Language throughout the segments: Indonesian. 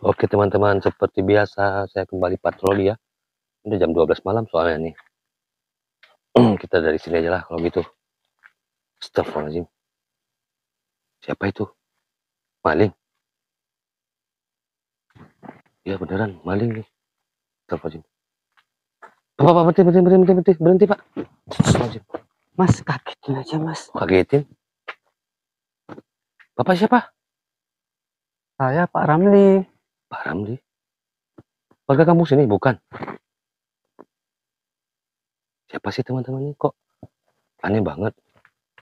Oke teman-teman, seperti biasa saya kembali patroli ya. Udah jam 12 malam soalnya nih. Kita dari sini aja lah kalau gitu. Astagfirullahaladzim. Siapa itu? Maling? Ya beneran, maling nih. Astagfirullahaladzim. Pak, berhenti Pak. Astagfirullahaladzim. Mas, kagetin aja mas. Kagetin? Bapak siapa? Saya Pak Ramli. Pak Ramli? Warga kampung sini? Bukan. Siapa sih teman-teman ini kok aneh banget?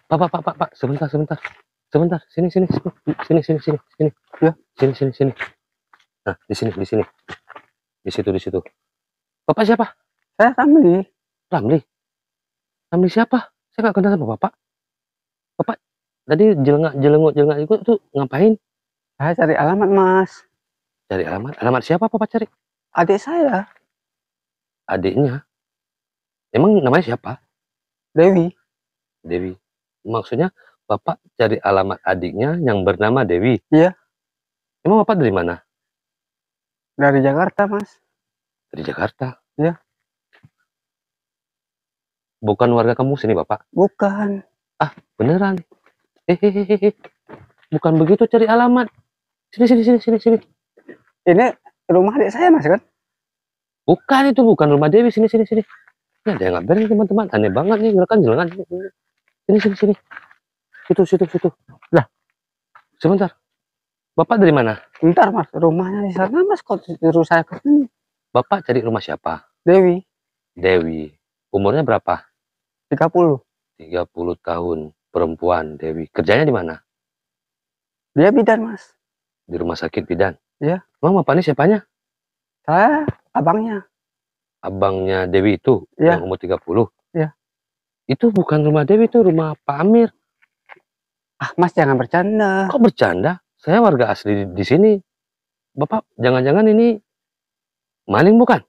Pak, sebentar. Sini. Ya. Sini. Nah, di sini. Di situ. Bapak siapa? Saya Ramli. Ramli? Ramli siapa? Saya nggak kenal sama bapak. Bapak tadi jelengak itu ngapain? Saya cari alamat mas. Cari alamat? Alamat siapa bapak cari? Adik saya. Adiknya? Emang namanya siapa? Dewi. Dewi. Maksudnya bapak cari alamat adiknya yang bernama Dewi? Iya. Emang bapak dari mana? Dari Jakarta mas. Dari Jakarta? Iya. Bukan warga kamu sini bapak? Bukan. Ah beneran? Bukan begitu cari alamat. Sini. Ini rumah adik saya mas kan? Bukan itu, bukan rumah Dewi. Sini. Ya ada yang nggak beres teman-teman. Aneh banget nih, jelengan. Sini. Situ. Lah, sebentar. Bapak dari mana? Bentar mas, rumahnya di sana mas. Kok suruh saya ke sini? Bapak cari rumah siapa? Dewi. Dewi. Umurnya berapa? 30. 30 tahun. Perempuan, Dewi. Kerjanya di mana? Dia bidan mas. Di rumah sakit bidan? Iya. Emang bapak ini siapanya? Saya abangnya. Abangnya Dewi itu? Iya. Yang umur 30? Iya. Itu bukan rumah Dewi, itu rumah Pak Amir. Ah mas jangan bercanda. Kok bercanda? Saya warga asli di sini. Bapak jangan-jangan ini maling bukan?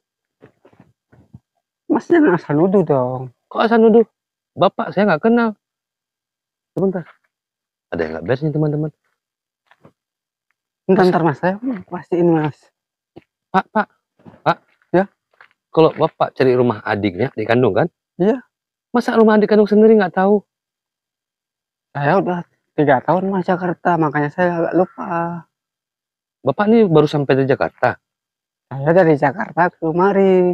Mas jangan asal nuduh dong. Kok asal nuduh? Bapak saya nggak kenal. Sebentar. Ada yang nggak beres nih teman-teman. Bentar mas, saya pastiin mas. Pak. Ya. Kalau bapak cari rumah adiknya, adik kandung kan? Iya. Masa rumah adik kandung sendiri nggak tahu? Saya udah 3 tahun mas Jakarta, makanya saya agak lupa. Bapak ini baru sampai dari Jakarta. Saya dari Jakarta ke kemari.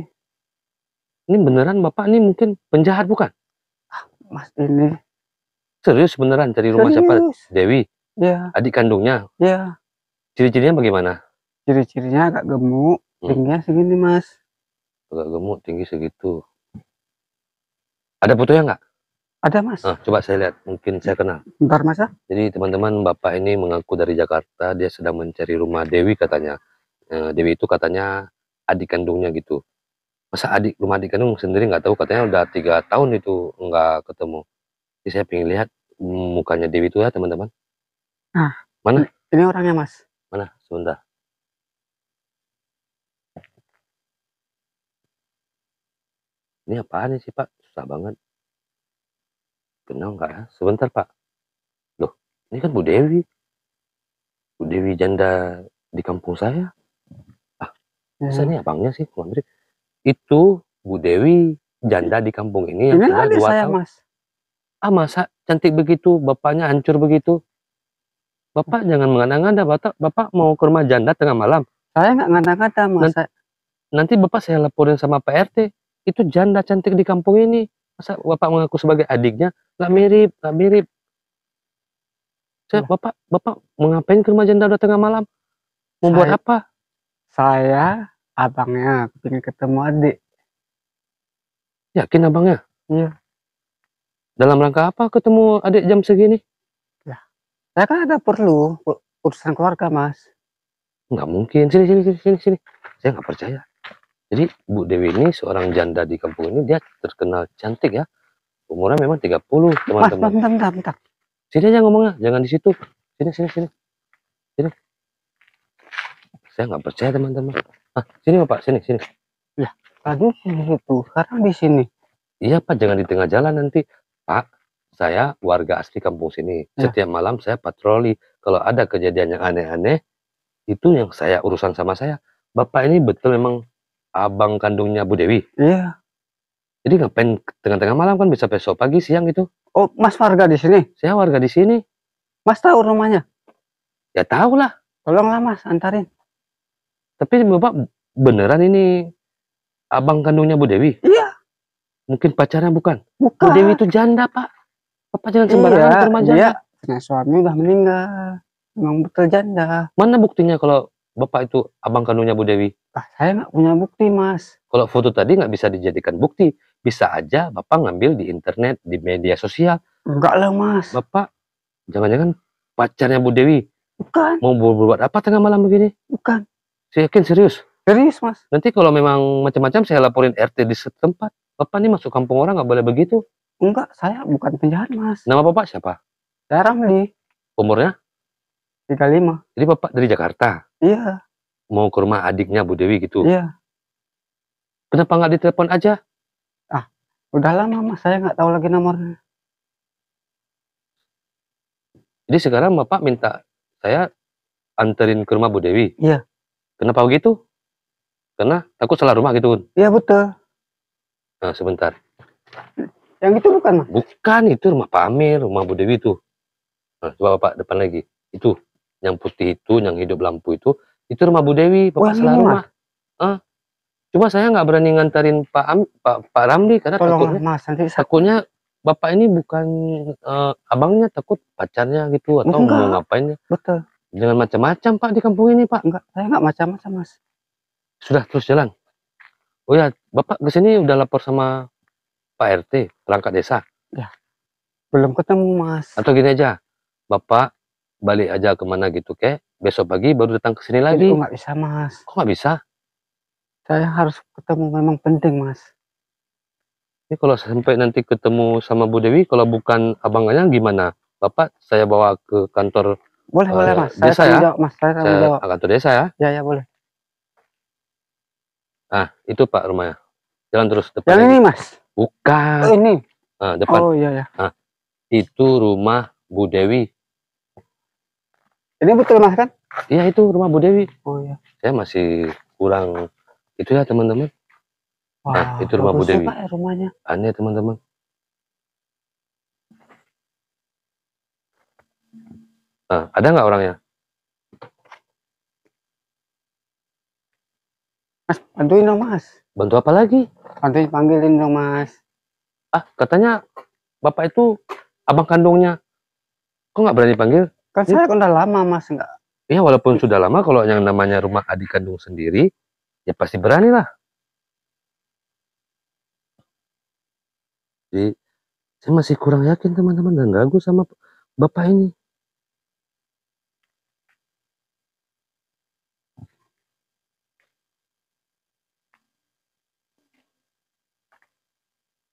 Ini beneran bapak ini mungkin penjahat bukan? Mas ini. Serius beneran cari rumah siapa? Dewi? Iya. Adik kandungnya? Iya. Ciri-cirinya bagaimana? Ciri-cirinya agak gemuk, tingginya segini mas. Agak gemuk, tinggi segitu. Ada fotonya nggak? Ada mas. Coba saya lihat, mungkin saya kenal. Bentar mas. Jadi teman-teman, bapak ini mengaku dari Jakarta, dia sedang mencari rumah Dewi katanya. Dewi itu katanya adik kandungnya gitu. Masa rumah adik kandung sendiri nggak tahu, katanya udah 3 tahun itu nggak ketemu. Jadi saya pengen lihat mukanya Dewi itu ya teman-teman. Nah, mana? Ini orangnya mas. Mana? Sebentar. Ini apaan sih Pak? Susah banget. Kenal nggak ya? Sebentar Pak. Loh, ini kan Bu Dewi. Bu Dewi janda di kampung saya. Masa ini abangnya sih? Itu Bu Dewi janda di kampung ini yang sudah 2 tahun. Mas. Masa cantik begitu, bapaknya hancur begitu? Bapak jangan mengada-ngada, bapak mau ke rumah janda tengah malam. Saya nggak ngada-ngada mas. Nanti bapak saya laporin sama Pak RT. Itu janda cantik di kampung ini. Masa bapak mengaku sebagai adiknya? Nggak mirip. Bapak mau ngapain ke rumah janda udah tengah malam? Mau buat apa? Saya abangnya ingin ketemu adik. Yakin abangnya? Iya. Dalam rangka apa ketemu adik jam segini? Ya, saya kan ada perlu urusan keluarga mas. Nggak mungkin. Sini. Saya nggak percaya. Jadi Bu Dewi ini seorang janda di kampung ini, dia terkenal cantik ya. Umurnya memang 30 teman-teman. Mas, bentar. Sini aja ngomongnya, jangan di situ. Sini. Saya nggak percaya teman-teman. Sini Bapak, sini. Ya, tadi di situ, sekarang di sini. Iya Pak, jangan di tengah jalan nanti. Pak, saya warga asli kampung sini. Setiap malam saya patroli. kalau ada kejadian yang aneh-aneh, itu yang saya urusan sama saya. Bapak ini betul memang abang kandungnya Bu Dewi? Iya. Jadi ngapain tengah-tengah malam, kan bisa besok pagi, siang gitu? Oh, Mas warga di sini? Saya warga di sini. Mas tahu rumahnya? Ya tahu lah. Tolonglah Mas, antarin. Tapi Bapak beneran ini abang kandungnya Bu Dewi? Iya. Mungkin pacarnya bukan? Bu Bukan. Dewi itu janda, Pak. Bapak jangan sembarangan ke rumah Iya, janda. dia punya suami udah meninggal. Memang betul janda. Mana buktinya kalau Bapak itu abang kandungnya Bu Dewi? Saya nggak punya bukti, Mas. Kalau foto tadi nggak bisa dijadikan bukti. Bisa aja Bapak ngambil di internet, di media sosial. Enggak lah, Mas. Bapak jangan-jangan pacarnya Bu Dewi. Bukan. Mau berbuat apa tengah malam begini? Bukan. Saya yakin serius. Serius, Mas. Nanti kalau memang macam-macam saya laporin RT di setempat. Bapak ini masuk kampung orang nggak boleh begitu. Enggak, saya bukan penjahat, Mas. Nama Bapak siapa? Saya Ramli, Umurnya? 35. Jadi Bapak dari Jakarta? Iya. Mau ke rumah adiknya Bu Dewi gitu? Iya. Kenapa nggak ditelepon aja? Udah lama, Mas. Saya nggak tahu lagi nomornya. Jadi sekarang Bapak minta saya anterin ke rumah Bu Dewi? Iya. Kenapa begitu? Karena takut salah rumah gitu, Bun? Iya, betul. Nah, sebentar. Yang itu bukan, Mas? Bukan, itu rumah Pak Amir, rumah Bu Dewi itu. Nah, coba Bapak depan lagi. Itu, yang putih itu, yang hidup lampu itu rumah Bu Dewi. Bapak salah ini, rumah. Cuma saya nggak berani ngantarin Pak Ramli karena Tolonglah, Mas. Nanti takutnya Bapak ini bukan abangnya, takut pacarnya gitu atau Enggak. mau ngapain. Betul. Jangan macam-macam Pak di kampung ini, Pak. Enggak, saya nggak macam-macam, Mas. Sudah, terus jalan. Oh ya, Bapak kesini udah lapor sama Pak RT, perangkat desa? Ya, belum ketemu, Mas. Atau gini aja, Bapak balik aja kemana gitu, kek. Besok pagi baru datang ke sini lagi. Itu nggak bisa, Mas. Kok nggak bisa? Saya harus ketemu, memang penting, Mas. Ini kalau sampai nanti ketemu sama Bu Dewi, kalau bukan abangnya gimana? Bapak saya bawa ke kantor Boleh, boleh, Mas. Saya desa tanggung ya? jawab, Mas. Saya tanggung Saya jawab. kantor desa ya? Ya, ya, boleh. Nah, itu Pak rumahnya. Jalan terus depan Yang lagi. ini, Mas? Bukan. Oh, ini? Nah, depan. Oh, iya, ya. Nah, itu rumah Bu Dewi. Ini betul, Mas, kan? Iya, itu rumah Bu Dewi. Oh, iya. Saya masih kurang itu ya, teman-teman. Wah, Nah, itu rumah Bu Dewi. Pak, ya, rumahnya. Aneh, teman-teman. Nah, ada nggak orangnya? Mas, bantuin dong, Mas. Bantu apa lagi? Bantuin panggilin dong, Mas. Katanya Bapak itu abang kandungnya. Kok nggak berani panggil? Kan saya udah lama, Mas. Enggak. Ya, walaupun sudah lama, kalau yang namanya rumah adik kandung sendiri, ya pasti berani lah. Jadi, saya masih kurang yakin, teman-teman, dan ragu sama Bapak ini.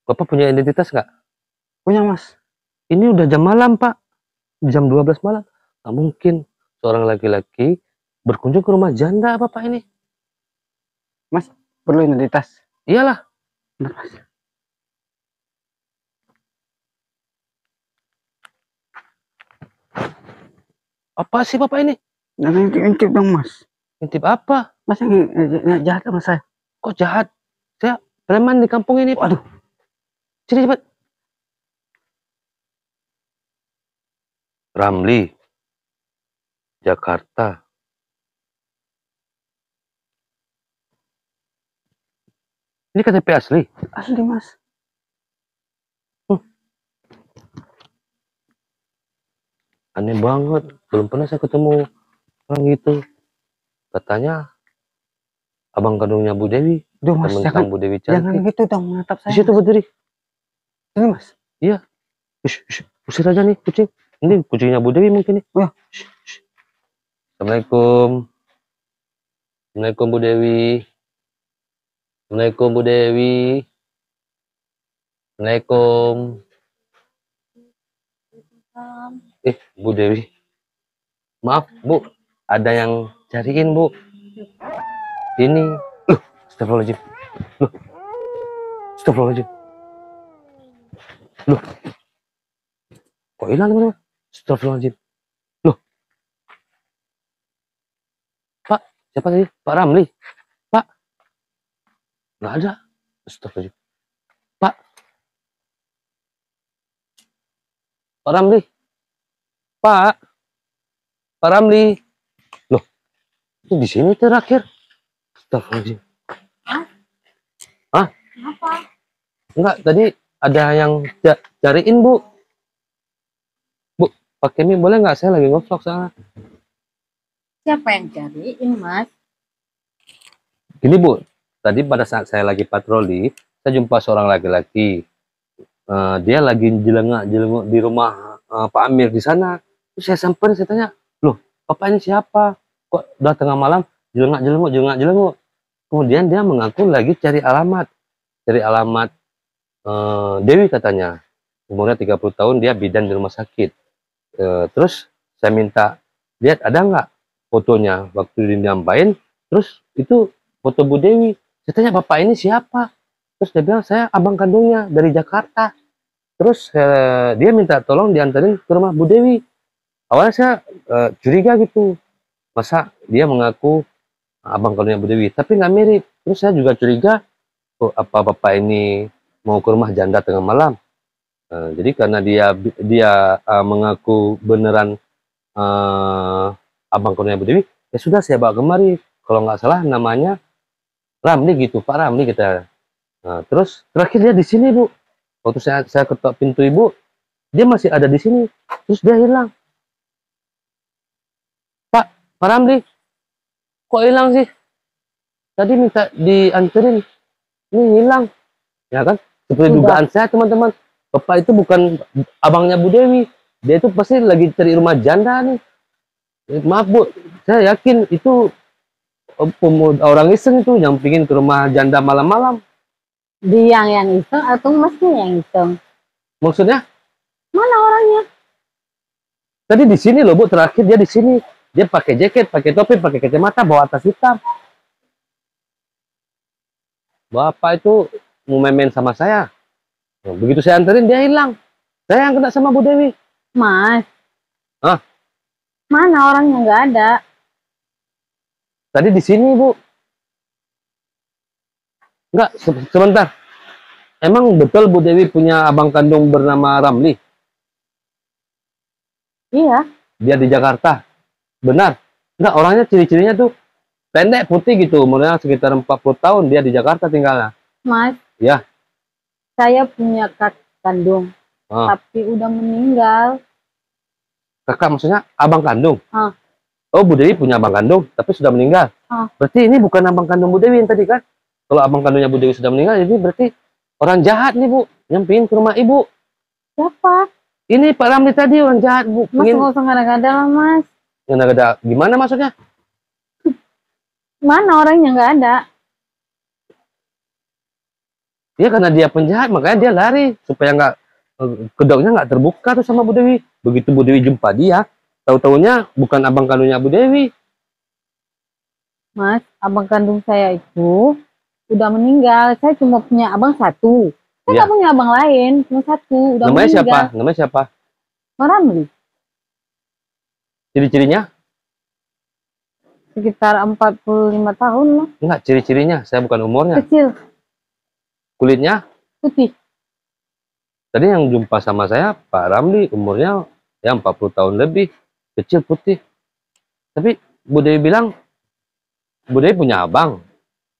Bapak punya identitas nggak? Punya, Mas. Ini udah jam malam, Pak. Jam 12 malam. Nggak mungkin seorang laki-laki berkunjung ke rumah janda Bapak ini. Mas, perlu identitas? Iyalah. Benar, Mas. Apa sih Bapak ini? Jangan intip dong, Mas. Intip apa? Mas yang jahat sama saya. Kok jahat? Saya preman di kampung ini, Pak. Waduh. Sini cepat. Ramli, Jakarta. Ini KTP asli? Asli, Mas. Aneh banget. Belum pernah saya ketemu orang gitu. Katanya abang kandungnya Bu Dewi. Duh, Mas, Teman Bu Dewi cantik. jangan gitu dong menatap saya. Di situ berdiri. Ini, Mas. Iya. Usir aja nih kucing. Ini kucingnya Bu Dewi mungkin nih. Ya. Assalamualaikum. Assalamualaikum Bu Dewi. Assalamualaikum Bu Dewi. Assalamualaikum. Bu Dewi. Maaf Bu, ada yang cariin Bu. Ini. Loh, astagfirullahaladzim. Loh. Astagfirullahaladzim. Loh. Kok hilang teman-teman? Astagfirullahaladzim. Loh. Siapa tadi? Pak Ramli. Pak, nggak ada. Astagfirullah. Pak, Pak Ramli. Pak, Pak Ramli. Loh, itu di sini terakhir. Astagfirullah. Hah? Apa? Enggak, tadi ada yang cariin, Bu. Bu, pakai mie boleh nggak? Saya lagi ngevlog soalnya. Siapa yang cariin, Mas? Gini, Bu. Tadi pada saat saya lagi patroli, saya jumpa seorang laki-laki. Dia lagi jelengak-jelenguk di rumah Pak Amir di sana. Terus saya samperin, saya tanya, loh, Bapak ini siapa? Kok udah tengah malam jelengak-jelenguk? Kemudian dia mengaku lagi cari alamat. Dewi katanya. Umurnya 30 tahun, dia bidan di rumah sakit. Terus saya minta, lihat ada nggak fotonya waktu dinyampain. Terus itu foto Bu Dewi. Saya tanya, Bapak ini siapa? Terus dia bilang, saya abang kandungnya dari Jakarta. Terus dia minta tolong diantarin ke rumah Bu Dewi. Awalnya saya curiga gitu. Masa dia mengaku abang kandungnya Bu Dewi, tapi nggak mirip. Terus saya juga curiga, oh, apa Bapak ini mau ke rumah janda tengah malam? Jadi karena dia mengaku beneran abang kandungnya Bu Dewi, ya sudah saya bawa kemari. Kalau nggak salah namanya Ramli gitu, Pak Ramli kita. Nah, terus terakhir dia di sini, Bu. Waktu saya ketok pintu Ibu, dia masih ada di sini. Terus dia hilang. Pak Ramli, kok hilang sih? Tadi minta dianterin, ini hilang. Ya kan? Seperti dugaan saya, teman-teman. Bapak itu bukan abangnya Bu Dewi. Dia itu pasti lagi cari rumah janda nih. Maaf, Bu, saya yakin itu orang iseng itu yang pingin ke rumah janda malam-malam. Dia yang iseng atau Masnya yang iseng? Maksudnya? Mana orangnya? Tadi di sini loh, Bu, terakhir dia di sini. Dia pakai jaket, pakai topi, pakai kacamata, bawa tas hitam. Bapak itu mau main-main sama saya. Nah, begitu saya anterin, dia hilang. Saya yang kena sama Bu Dewi. Mas. Hah? Mana orangnya? Nggak ada. Tadi di sini, Bu. Enggak, sebentar. Emang betul Bu Dewi punya abang kandung bernama Ramli? Iya. Dia di Jakarta. Benar. Enggak, orangnya ciri-cirinya tuh pendek, putih gitu. Umurnya sekitar 40 tahun. Dia di Jakarta tinggalnya. Mas. Ya. Saya punya kakak kandung. Tapi udah meninggal. Kakak maksudnya abang kandung? Oh, Bu Dewi punya abang kandung, tapi sudah meninggal. Berarti ini bukan abang kandung Bu Dewi yang tadi kan? Kalau abang kandungnya Bu Dewi sudah meninggal, jadi berarti orang jahat nih, Bu. Nyampein ke rumah Ibu. Siapa? Ini Pak Ramli tadi orang jahat, Bu. Mas nggak usah ngada-ngada lah, Mas. Ngada-ngada gimana maksudnya? Mana orangnya? Nggak ada. Ya karena dia penjahat, makanya dia lari. Supaya nggak, kedoknya nggak terbuka tuh sama Bu Dewi. Begitu Bu Dewi jumpa dia, tahu-taunya bukan abang kandungnya Bu Dewi. Mas, abang kandung saya itu udah meninggal. Saya cuma punya abang satu. Saya nggak punya abang lain, cuma satu. Udah Namanya meninggal. siapa? Namanya siapa? Ramli. Ciri-cirinya? Sekitar 45 tahun lah. Enggak, ciri-cirinya. Saya bukan umurnya. Kecil. Kulitnya? Putih. Tadi yang jumpa sama saya Pak Ramli, umurnya ya 40 tahun lebih, kecil, putih. Tapi Bu Dewi bilang Bu Dewi punya abang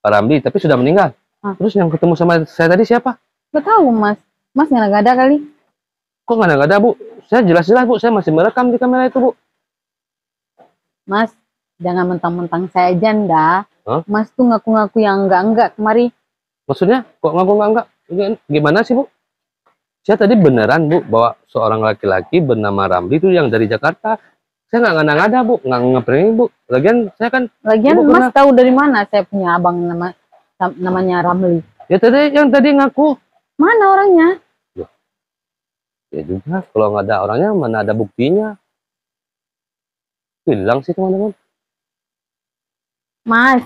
Pak Ramli, tapi sudah meninggal. Terus yang ketemu sama saya tadi siapa? Gak tahu, Mas. Mas nggak ada kali. Kok nggak ada, Bu? Saya jelas-jelas, Bu, saya masih merekam di kamera itu, Bu. Mas, jangan mentang-mentang saya janda. Mas tuh ngaku-ngaku yang enggak kemari. Maksudnya kok ngaku enggak? Gimana sih, Bu? Saya tadi beneran, Bu, bahwa seorang laki-laki bernama Ramli itu yang dari Jakarta. Saya nggak ngada-ngada, Bu, nggak ngeprank, Bu. Lagian saya kan. Lagian Mas tahu dari mana saya punya abang namanya Ramli? Ya tadi yang tadi ngaku. Mana orangnya? Ya juga, kalau nggak ada orangnya mana ada buktinya. Hilang sih, teman-teman. Mas,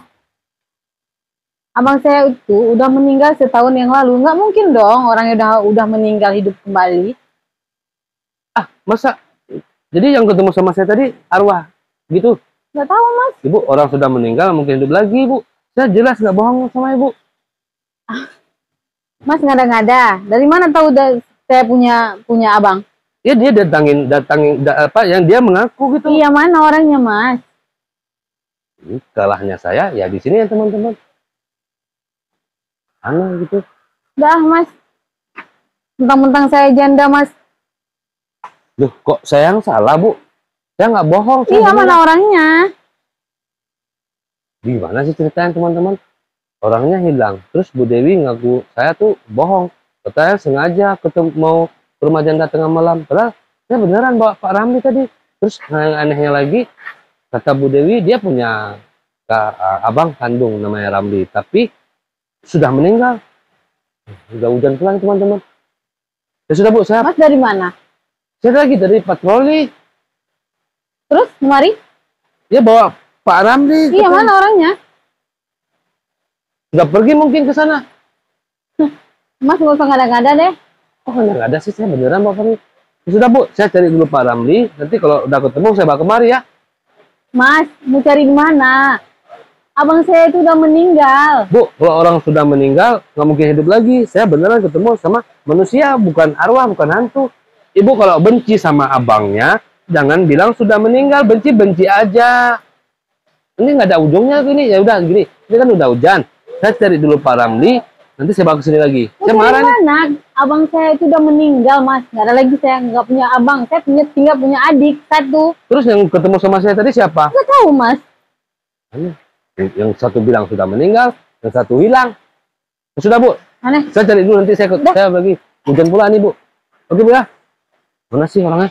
abang saya itu udah meninggal setahun yang lalu. Nggak mungkin dong orangnya udah meninggal hidup kembali. Masa? Jadi yang ketemu sama saya tadi arwah gitu? Nggak tahu Mas. Ibu, orang sudah meninggal mungkin hidup lagi, Bu. Saya jelas nggak bohong sama Ibu. Mas ngada-ngada. Dari mana tahu saya punya abang? Ya dia datangin apa yang dia mengaku gitu. Iya, mana orangnya Mas? Ini kalahnya saya ya di sini ya teman-teman. Aneh gitu. Dah Mas. Mentang-mentang saya janda Mas. Loh, kok saya yang salah, Bu? Saya nggak bohong. Iya, mana orangnya? Gimana sih ceritanya teman-teman? Orangnya hilang. Terus Bu Dewi ngaku saya tuh bohong. Katanya sengaja mau ke rumah janda tengah malam. Padahal saya beneran bawa Pak Ramli tadi. Terus yang anehnya lagi, kata Bu Dewi dia punya abang kandung namanya Ramli. Tapi sudah meninggal. Udah hujan pulang teman-teman. Ya sudah Bu, saya Mas dari mana? lagi dari patroli. Terus kemari? Dia bawa Pak Ramli. Iya, katanya. mana orangnya? Udah pergi mungkin ke sana. Mas nggak usah ngada-ngada deh. Oh, nggak ada sih, saya beneran Pak Ramli. Ya sudah Bu, saya cari dulu Pak Ramli. Nanti kalau udah ketemu saya bawa kemari ya. Mas, mau cari di mana? Abang saya itu udah meninggal. Bu, kalau orang sudah meninggal nggak mungkin hidup lagi. Saya beneran ketemu sama manusia, bukan arwah, bukan hantu. Ibu kalau benci sama abangnya, jangan bilang sudah meninggal, benci aja. Ini nggak ada ujungnya gini. Ya udah gini, ini kan udah hujan. Saya cari dulu Pak Ramli, nanti saya bawa ke sini lagi. Mau Saya cari marah nih. mana? Abang saya itu udah meninggal Mas. Nggak ada lagi, saya nggak punya abang. Saya tinggal punya adik satu. Terus yang ketemu sama saya tadi siapa? Nggak tahu Mas. Yang satu bilang sudah meninggal, yang satu hilang. Ya sudah Bu, Aneh. saya cari dulu nanti saya bagi. Hujan pula nih Bu. Oke Bu ya. Mana sih orangnya?